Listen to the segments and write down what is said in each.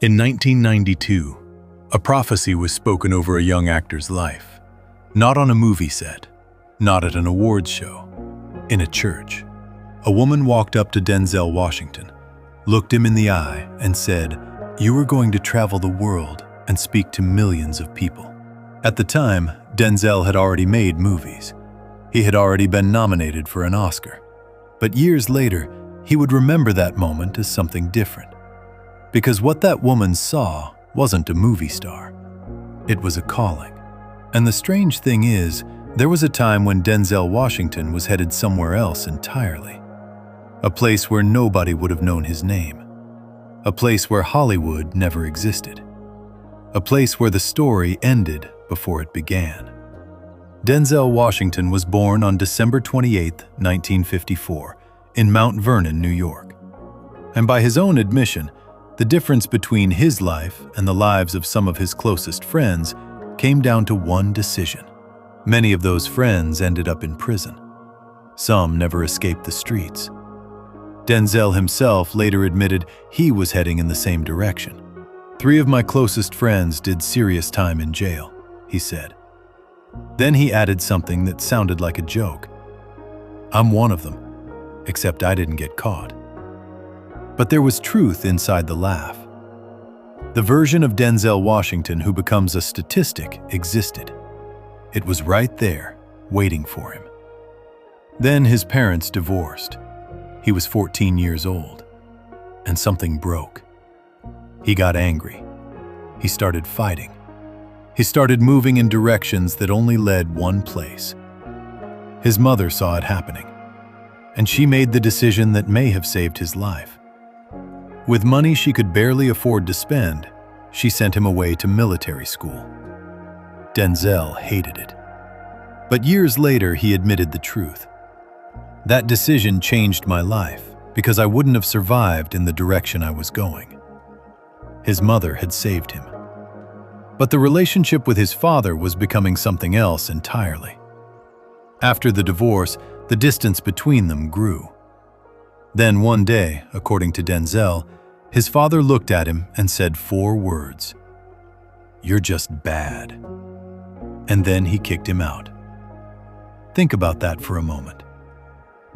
In 1992, a prophecy was spoken over a young actor's life. Not on a movie set, not at an awards show, in a church. A woman walked up to Denzel Washington, looked him in the eye, and said, "You are going to travel the world and speak to millions of people." At the time, Denzel had already made movies. He had already been nominated for an Oscar. But years later, he would remember that moment as something different. Because what that woman saw wasn't a movie star. It was a calling. And the strange thing is, there was a time when Denzel Washington was headed somewhere else entirely. A place where nobody would have known his name. A place where Hollywood never existed. A place where the story ended before it began. Denzel Washington was born on December 28, 1954, in Mount Vernon, New York. And by his own admission, the difference between his life and the lives of some of his closest friends came down to one decision. Many of those friends ended up in prison. Some never escaped the streets. Denzel himself later admitted he was heading in the same direction. "3 of my closest friends did serious time in jail," he said. Then he added something that sounded like a joke. "I'm one of them, except I didn't get caught." But there was truth inside the laugh. The version of Denzel Washington who becomes a statistic existed. It was right there, waiting for him. Then his parents divorced. He was 14 years old, and something broke. He got angry. He started fighting. He started moving in directions that only led one place. His mother saw it happening, and she made the decision that may have saved his life. With money she could barely afford to spend, she sent him away to military school. Denzel hated it. But years later, he admitted the truth. "That decision changed my life because I wouldn't have survived in the direction I was going." His mother had saved him. But the relationship with his father was becoming something else entirely. After the divorce, the distance between them grew. Then one day, according to Denzel, his father looked at him and said 4 words: "You're just bad." And then he kicked him out. Think about that for a moment.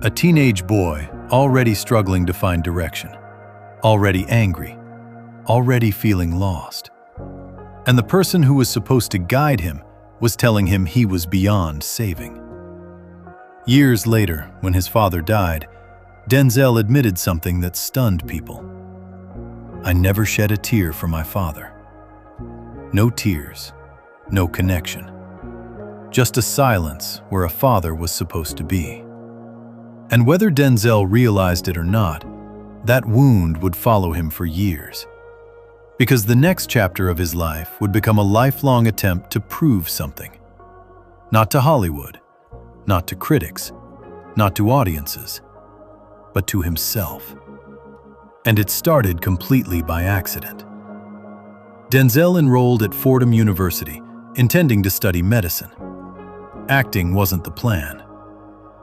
A teenage boy already struggling to find direction, already angry, already feeling lost. And the person who was supposed to guide him was telling him he was beyond saving. Years later, when his father died, Denzel admitted something that stunned people. "I never shed a tear for my father." No tears, no connection. Just a silence where a father was supposed to be. And whether Denzel realized it or not, that wound would follow him for years. Because the next chapter of his life would become a lifelong attempt to prove something. Not to Hollywood, not to critics, not to audiences, but to himself. And it started completely by accident. Denzel enrolled at Fordham University, intending to study medicine. Acting wasn't the plan.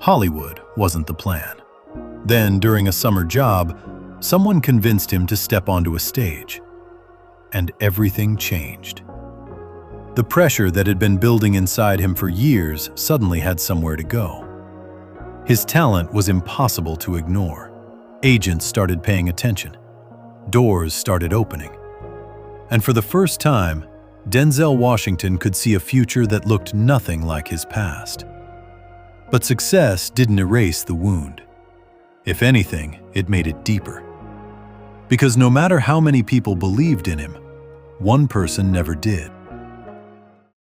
Hollywood wasn't the plan. Then, during a summer job, someone convinced him to step onto a stage. And everything changed. The pressure that had been building inside him for years suddenly had somewhere to go. His talent was impossible to ignore. Agents started paying attention. Doors started opening. And for the first time, Denzel Washington could see a future that looked nothing like his past. But success didn't erase the wound. If anything, it made it deeper. Because no matter how many people believed in him, one person never did.